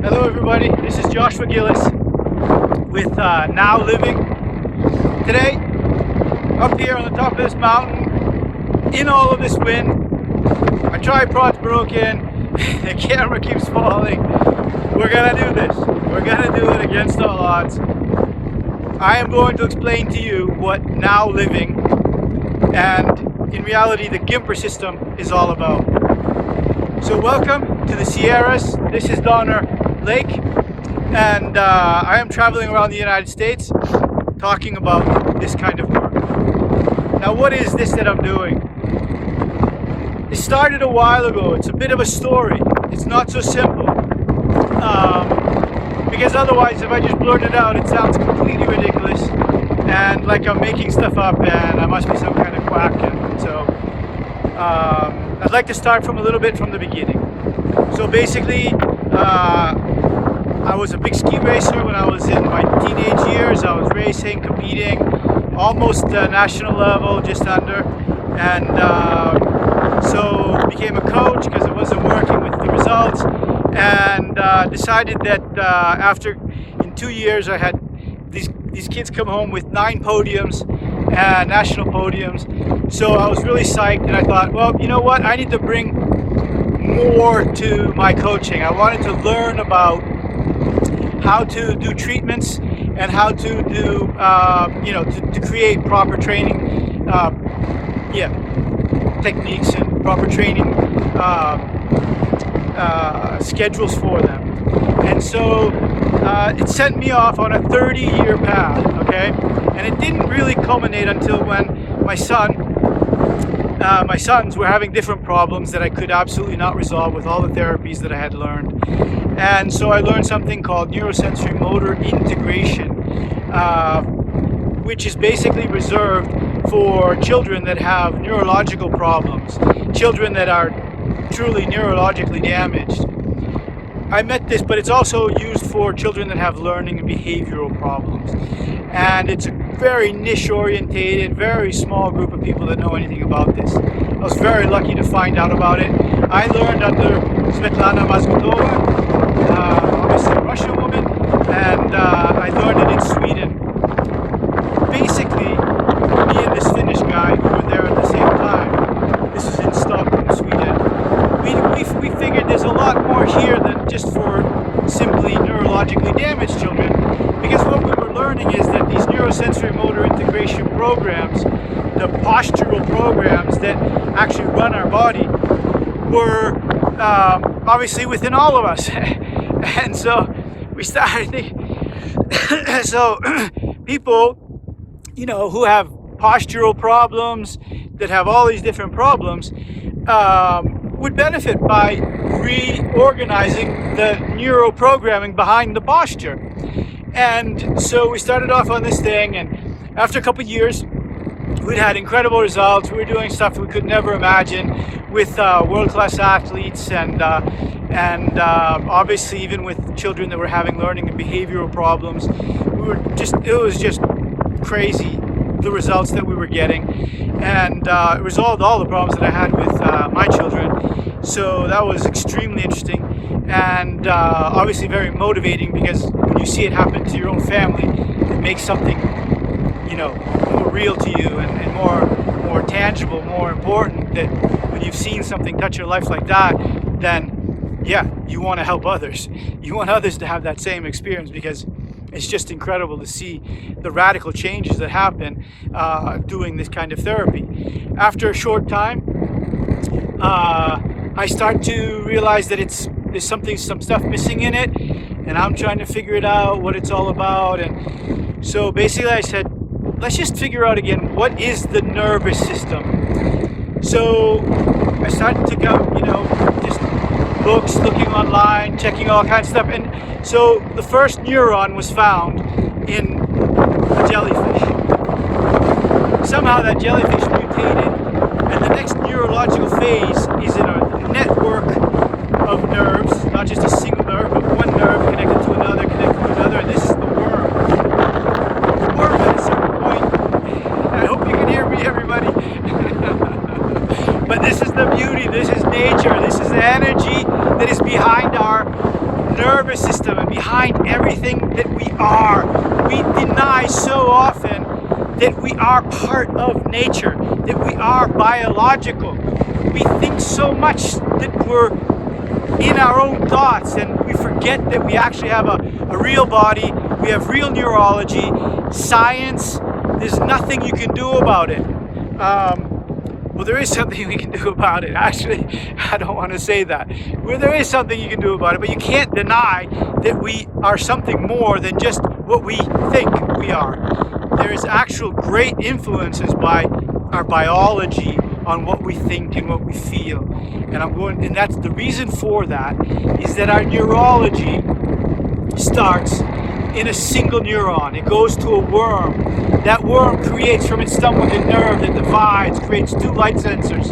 Hello everybody, this is Joshua Gillis with Now Living. Today, up here on the top of this mountain, in all of this wind, my tripod's broken, the camera keeps falling. We're gonna do this. We're gonna do it against all odds. I am going to explain to you what Now Living and in reality the Gimper system is all about. So welcome to the Sierras. This is Donner Lake, and I am traveling around the United States talking about this kind of work. Now, what is this that I'm doing? It started a while ago. It's a bit of a story. It's not so simple. Because otherwise, if I just blurt it out, it sounds completely ridiculous and like I'm making stuff up and I must be some kind of quack. And so I'd like to start from a little bit from the beginning. So basically, I was a big ski racer when I was in my teenage years. I was racing, competing, almost national level, just under, and so became a coach because it wasn't working with the results, and decided that in 2 years I had these kids come home with 9 podiums, national podiums. So I was really psyched, and I thought, well, you know what? I need to bring more to my coaching. I wanted to learn about how to do treatments and how to do, to create proper training, techniques and proper training schedules for them. And so it sent me off on a 30-year path, okay? And it didn't really culminate until when my sons were having different problems that I could absolutely not resolve with all the therapies that I had learned. And so I learned something called neurosensory motor integration, which is basically reserved for children that have neurological problems, children that are truly neurologically damaged. I met this, but it's also used for children that have learning and behavioral problems. And it's a very niche orientated, very small group of people that know anything about this. I was very lucky to find out about it. I learned under Svetlana Mazgutova, obviously a Russian woman, and I learned it in Sweden. Basically, me and this Finnish guy who were there at the same time, this is in Stockholm, Sweden, we figured there's a lot more here than just for simply neurologically damaged children, because what we were learning is that these neurosensory motor integration programs, the postural programs that actually run our body, were obviously within all of us. And so we started thinking, so people, who have postural problems, that have all these different problems, would benefit by reorganizing the neuroprogramming behind the posture. And so we started off on this thing, and after a couple of years, we'd had incredible results. We were doing stuff we could never imagine with world-class athletes, and obviously even with children that were having learning and behavioral problems. It was just crazy, the results that we were getting, and it resolved all the problems that I had with my children. So that was extremely interesting, and obviously very motivating, because when you see it happen to your own family, it makes something, more real to you and more tangible, more important. That when you've seen something touch your life like that, then you want to help others. You want others to have that same experience, because it's just incredible to see the radical changes that happen doing this kind of therapy. After a short time, I start to realize that there's some stuff missing in it, and I'm trying to figure it out, what it's all about. And so basically I said, let's just figure out again, what is the nervous system? So I started to go, just books, looking online, checking all kinds of stuff. And so the first neuron was found in a jellyfish. Somehow that jellyfish mutated, and the next neurological phase is in a network of nerves, not just a single nerve, but one nerve connected to another, and this is the worm. The worm at a certain point, I hope you can hear me, everybody, but this is the beauty, this is nature, this is the energy that is behind our nervous system and behind everything that we are. We deny so often that we are part of nature, that we are biological. We think so much that we're in our own thoughts, and we forget that we actually have a real body, we have real neurology, science. There's nothing you can do about it. Well, there is something we can do about it. Actually, I don't want to say that. Well, there is something you can do about it, but you can't deny that we are something more than just what we think we are. There is actual great influences by our biology on what we think and what we feel. And that's the reason for that is that our neurology starts in a single neuron. It goes to a worm. That worm creates from its stomach a nerve that divides, creates 2 light sensors.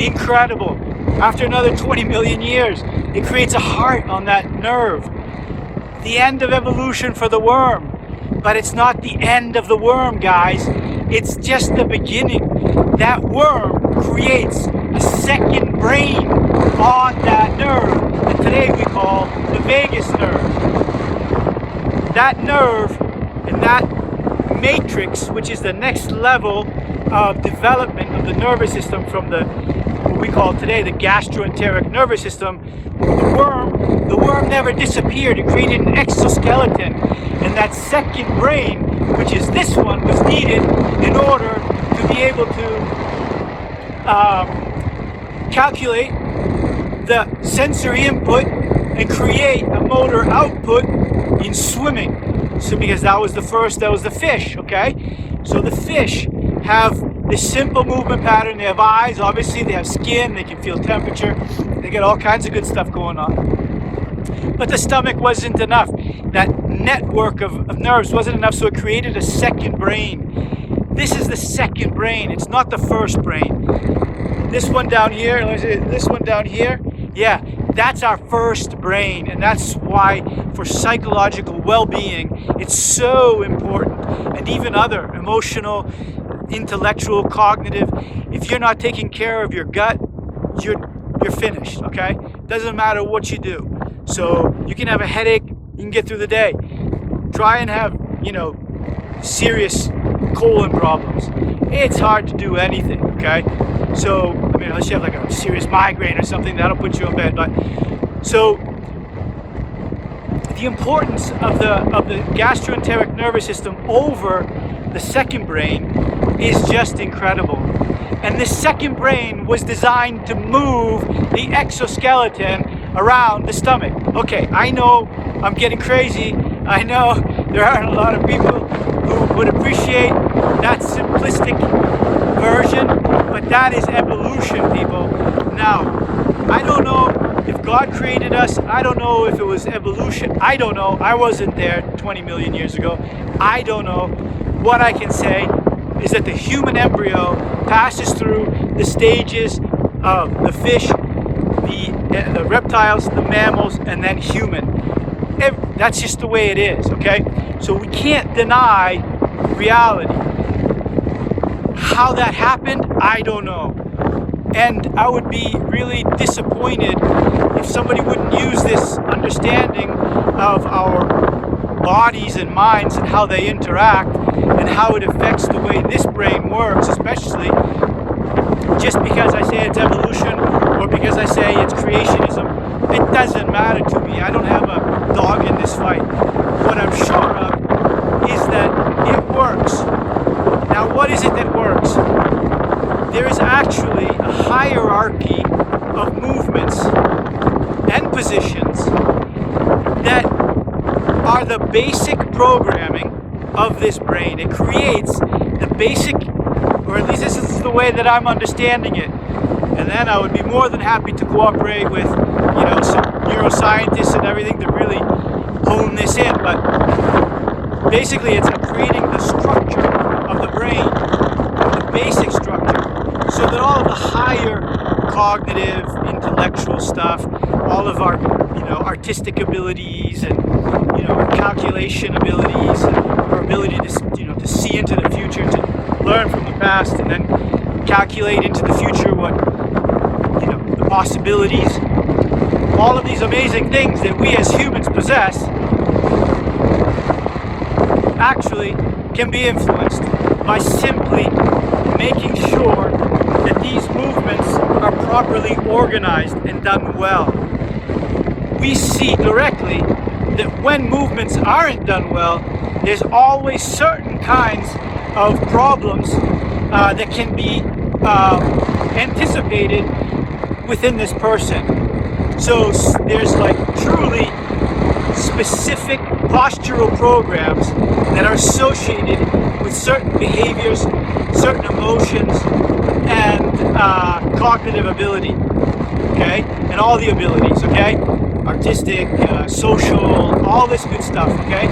Incredible. After another 20 million years, it creates a heart on that nerve. The end of evolution for the worm. But it's not the end of the worm, guys. It's just the beginning. That worm creates a second brain on that nerve that today we call the vagus nerve. That nerve and that matrix, which is the next level of development of the nervous system from what we call today the gastroenteric nervous system, the worm never disappeared. It created an exoskeleton, and that second brain, which is this one, was needed in order to be able to calculate the sensory input and create a motor output in swimming. So because that was the fish, okay? So the fish have this simple movement pattern. They have eyes, obviously, they have skin, they can feel temperature, they get all kinds of good stuff going on. But the stomach wasn't enough. That network of nerves wasn't enough, so it created a second brain. This is the second brain, it's not the first brain. This one down here, this one down here, yeah, that's our first brain, and that's why for psychological well-being it's so important, and even other emotional, intellectual, cognitive. If you're not taking care of your gut, you're finished, okay? Doesn't matter what you do. So you can have a headache, you can get through the day. Try and have, serious colon problems. It's hard to do anything, okay? So, unless you have like a serious migraine or something, that'll put you in bed. But so the importance of the gastroenteric nervous system over the second brain is just incredible. And this second brain was designed to move the exoskeleton around the stomach. Okay, I know I'm getting crazy. I know there aren't a lot of people who would appreciate that simplistic version, but that is evolution, people. Now, I don't know if God created us. I don't know if it was evolution. I don't know. I wasn't there 20 million years ago. I don't know. What I can say is that the human embryo passes through the stages of the fish, the reptiles, the mammals, and then human. That's just the way it is, okay? So we can't deny reality. How that happened, I don't know. And I would be really disappointed if somebody wouldn't use this understanding of our bodies and minds and how they interact and how it affects the way this brain works, especially just because I say it's evolution or because I say it's creationism. It doesn't matter to me. I don't have a dog in this fight. What I'm sure of is that it works. Now, what is it that works? There is actually a hierarchy of movements and positions that are the basic programming of this brain. It creates the basic, or at least this is the way that I'm understanding it. And then I would be more than happy to cooperate with, some neuroscientists and everything to really hone this in. But basically, it's creating the structure of the brain, the basic structure, so that all of the higher cognitive, intellectual stuff, all of our, artistic abilities and, calculation abilities, and our ability to, to see into the future, to learn from the past, and then calculate into the future what, the possibilities, all of these amazing things that we as humans possess actually can be influenced by simply making sure that these movements are properly organized and done well. We see directly that when movements aren't done well, there's always certain kinds of problems that can be anticipated within this person. So there's like truly specific postural programs that are associated with certain behaviors, certain emotions, and cognitive ability, okay? And all the abilities, okay? Artistic, social, all this good stuff, okay?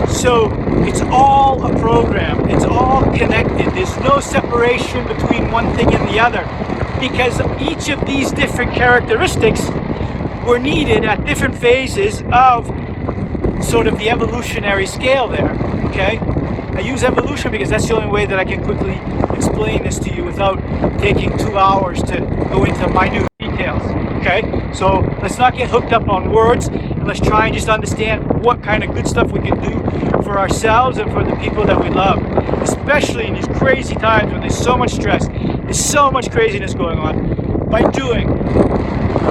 So it's all a program. It's all connected. There's no separation between one thing and the other, because each of these different characteristics were needed at different phases of sort of the evolutionary scale there, okay? I use evolution because that's the only way that I can quickly explain this to you without taking 2 hours to go into minute details, okay? So let's not get hooked up on words, and let's try and just understand what kind of good stuff we can do for ourselves and for the people that we love, especially in these crazy times when there's so much stress, there's so much craziness going on. By doing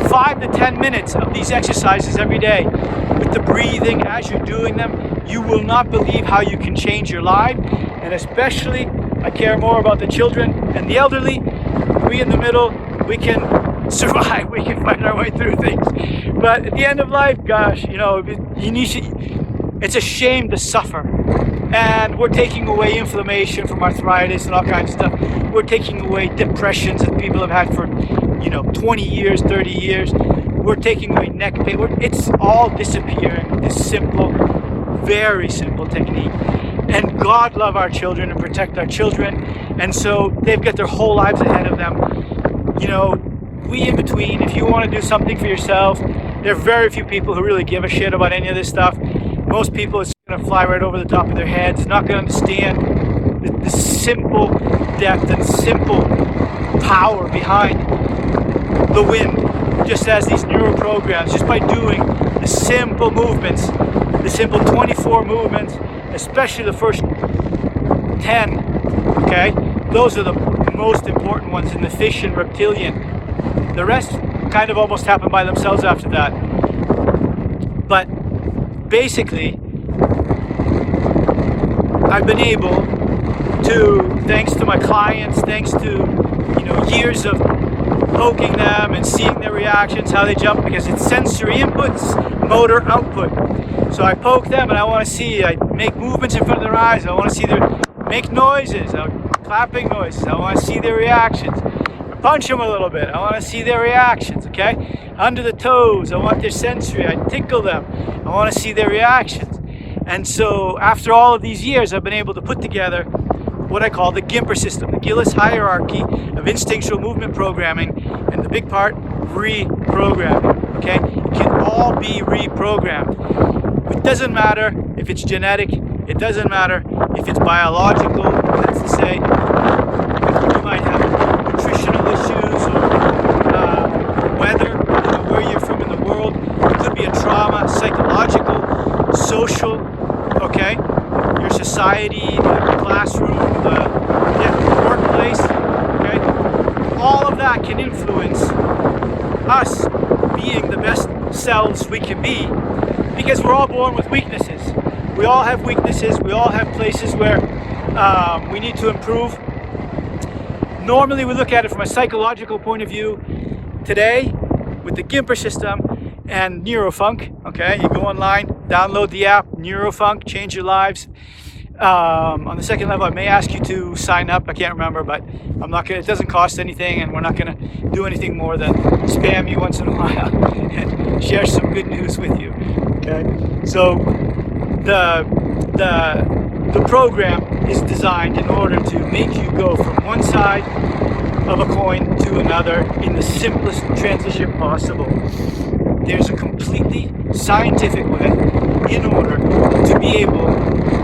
5 to 10 minutes of these exercises every day with the breathing as you're doing them, you will not believe how you can change your life. And especially, I care more about the children and the elderly. We in the middle, we can survive, we can find our way through things. But at the end of life, gosh, you know, it's a shame to suffer. And we're taking away inflammation from arthritis and all kinds of stuff. We're taking away depressions that people have had for 20 years, 30 years. We're taking away neck pain. It's all disappearing with this simple, very simple technique. And God love our children and protect our children. And so they've got their whole lives ahead of them. We in between, if you want to do something for yourself, there are very few people who really give a shit about any of this stuff. Most people, it's going to fly right over the top of their heads, not going to understand the simple depth and simple power behind the wind, just as these neural programs, just by doing the simple movements, the simple 24 movements, especially the first 10, okay? Those are the most important ones in the fish and reptilian. The rest kind of almost happen by themselves after that. But basically, I've been able to, thanks to my clients, thanks to years of poking them and seeing their reactions, how they jump, because it's sensory inputs, motor output. So I poke them and I make movements in front of their eyes. I want to see make noises, clapping noises. I want to see their reactions. I punch them a little bit. I want to see their reactions, okay? Under the toes, I want their sensory. I tickle them. I want to see their reactions. And so after all of these years, I've been able to put together what I call the GIMPER system, the Gillis hierarchy of instinctual movement programming, and the big part, reprogramming, okay? It can all be reprogrammed. It doesn't matter if it's genetic, it doesn't matter if it's biological, that's to say, you might have nutritional issues or weather, where you're from in the world. It could be a trauma, psychological, social, okay? Your society, the classroom, the workplace, okay? All of that can influence us being the best selves we can be, because we're all born with weaknesses. We all have weaknesses. We all have places where we need to improve. Normally, we look at it from a psychological point of view. Today, with the GIMPER system and Neurofunk, okay, you go online, download the app, Neurofunk, change your lives. On the second level, I may ask you to sign up. I can't remember, but I'm not gonna. It doesn't cost anything, and we're not gonna do anything more than spam you once in a while and share some good news with you. Okay, so the program is designed in order to make you go from one side of a coin to another in the simplest transition possible. There's a completely scientific way in order to be able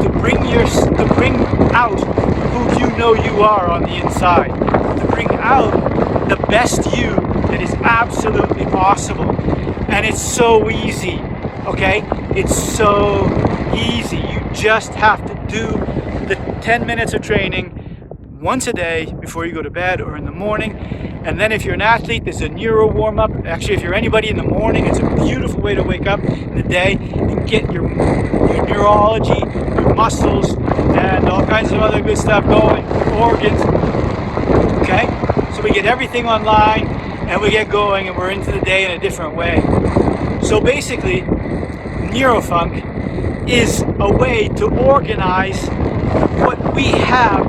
to bring out who you know you are on the inside, to bring out the best you that is absolutely possible. And it's so easy, okay? It's so easy. You just have to do the 10 minutes of training once a day before you go to bed or in the morning. And then if you're an athlete, there's a neuro warm-up. Actually, if you're anybody in the morning, it's a beautiful way to wake up in the day and get your neurology, your muscles, and all kinds of other good stuff going, organs. Okay? So we get everything online and we get going and we're into the day in a different way. So basically, Neurofunk is a way to organize what we have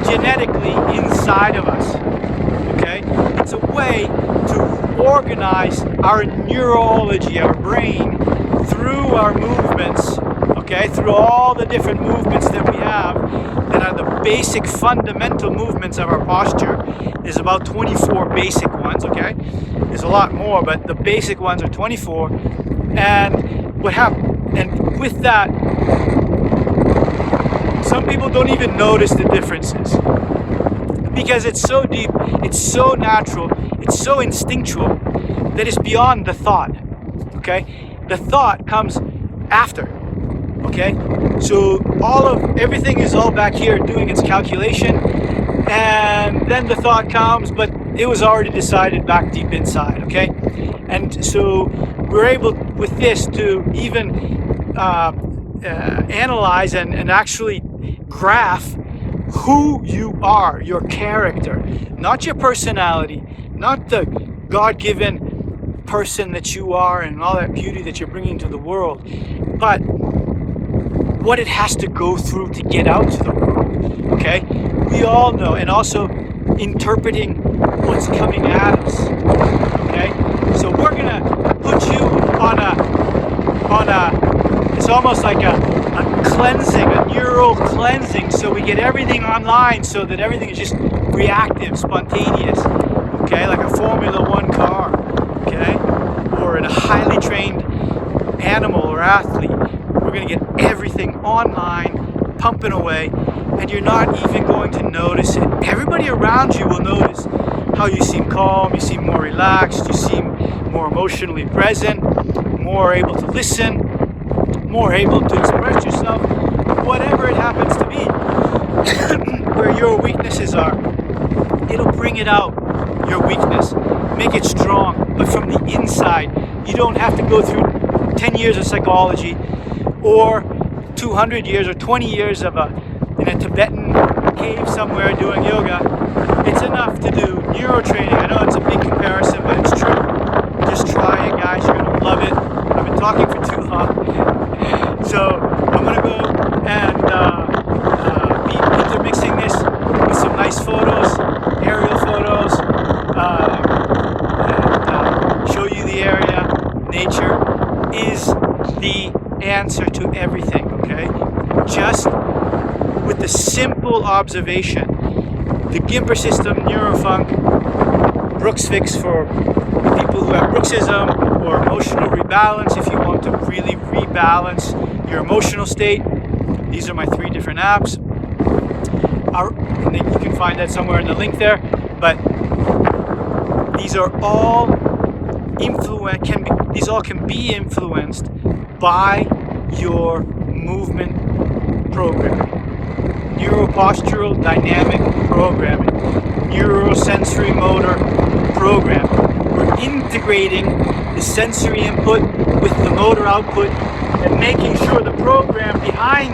genetically inside of us. Okay? It's a way to organize our neurology, our brain, through our movements, okay? Through all the different movements that we have that are the basic fundamental movements of our posture. There's about 24 basic ones, okay? There's a lot more, but the basic ones are 24. And what happened? And with that, some people don't even notice the differences because it's so deep, it's so natural, it's so instinctual that it's beyond the thought, okay? The thought comes after, okay? So everything is all back here doing its calculation, and then the thought comes, but it was already decided back deep inside, okay? And so we're able with this to even analyze and actually graph who you are, your character, not your personality, not the God-given person that you are and all that beauty that you're bringing to the world, but what it has to go through to get out to the world, okay? We all know, and also interpreting what's coming at us, okay? So we're gonna put you on a, it's almost like a cleansing, a neural cleansing, so we get everything online so that everything is just reactive, spontaneous, okay, like a Formula One car, okay, or in a highly trained animal or athlete. We're going to get everything online, pumping away, and you're not even going to notice it. Everybody around you will notice how you seem calm, you seem more relaxed, you seem more emotionally present, more able to listen, more able to express yourself, whatever it happens to be, where your weaknesses are. It'll bring it out, your weakness, make it strong, but from the inside. You don't have to go through 10 years of psychology or 200 years or 20 years in a Tibetan cave somewhere doing yoga. It's enough to do neurotraining. I know it's a big comparison, but it's true. Just try it, guys. You're going to love it. I've been talking for too long. So I'm going to go and be intermixing this with some nice photos, aerial photos, and show you the area. Nature is the answer to everything, okay? Just with the simple observation. The Gimper system, Neurofunk, Brooks Fix for people who have bruxism, or emotional rebalance if you want to really rebalance your emotional state. These are my 3 different apps. And you can find that somewhere in the link there. But these are all these all can be influenced by your movement programming. Neuropostural dynamic programming, neurosensory motor programming. We're integrating the sensory input with the motor output and making sure the program behind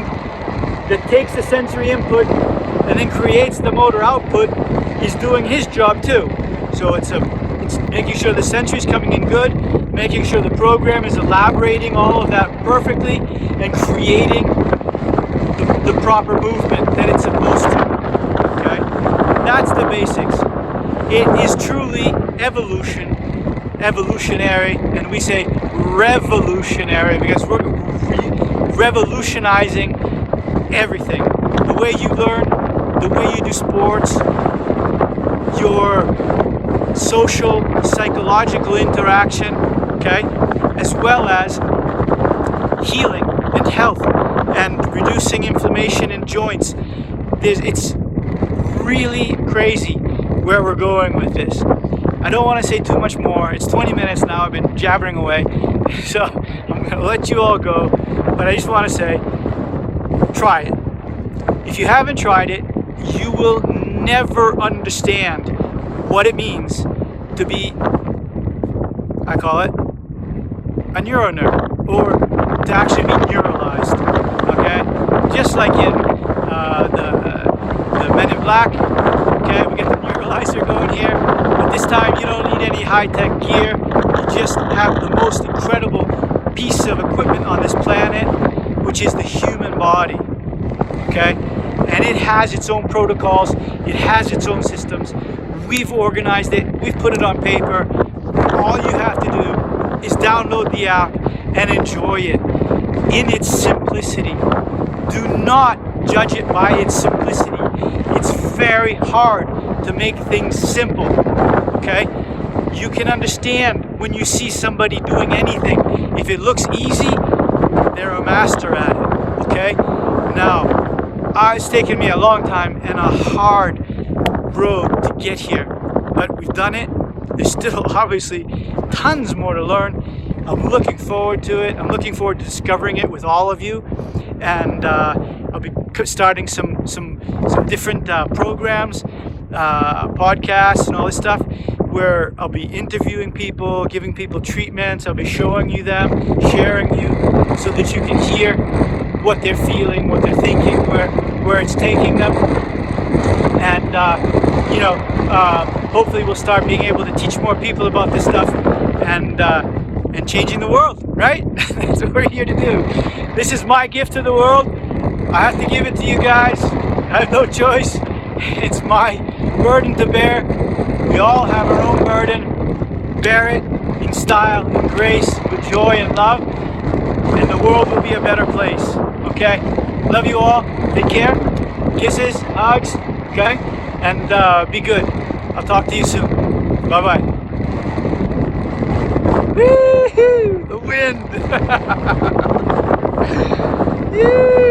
that takes the sensory input and then creates the motor output is doing his job too. So it's making sure the sensory is coming in good, making sure the program is elaborating all of that perfectly and creating the proper movement that it's supposed to, okay? That's the basics. It is truly evolutionary, and we say revolutionary because we're revolutionizing everything. The way you learn, the way you do sports, your social, psychological interaction, okay? As well as healing and health and reducing inflammation in joints. It's really crazy where we're going with this. I don't want to say too much more. It's 20 minutes now. I've been jabbering away. So I'm going to let you all go. But I just want to say, try it. If you haven't tried it, you will never understand what it means to be, I call it, a neuro nerd, or to actually be neuralized. Okay? Just like in the Men in Black. Okay, we get the neuralizer going here. But this time you don't need any high-tech gear. You just have the most incredible piece of equipment on this planet, which is the human body. Okay? And it has its own protocols. It has its own systems. We've organized it. We've put it on paper. All you have to do is download the app and enjoy it in its simplicity. Do not judge it by its simplicity. It's very hard to make things simple. Okay? You can understand when you see somebody doing anything. If it looks easy, they're a master at it. Okay? Now, it's taken me a long time and a hard road to get here, but we've done it. There's still obviously tons more to learn. I'm looking forward to it. I'm looking forward to discovering it with all of you, and I'll be starting some different programs, podcasts, and all this stuff, where I'll be interviewing people, giving people treatments. I'll be showing you them, sharing you, so that you can hear what they're feeling, what they're thinking, where it's taking them, and hopefully we'll start being able to teach more people about this stuff, and changing the world, right? That's what we're here to do. This is my gift to the world. I have to give it to you guys. I have no choice. It's my burden to bear. We all have our own burden. Bear it in style, in grace, with joy and love, and the world will be a better place. Okay? Love you all. Take care. Kisses, hugs. Okay? And be good. I'll talk to you soon. Bye-bye. Woo-hoo! The wind! Yeah.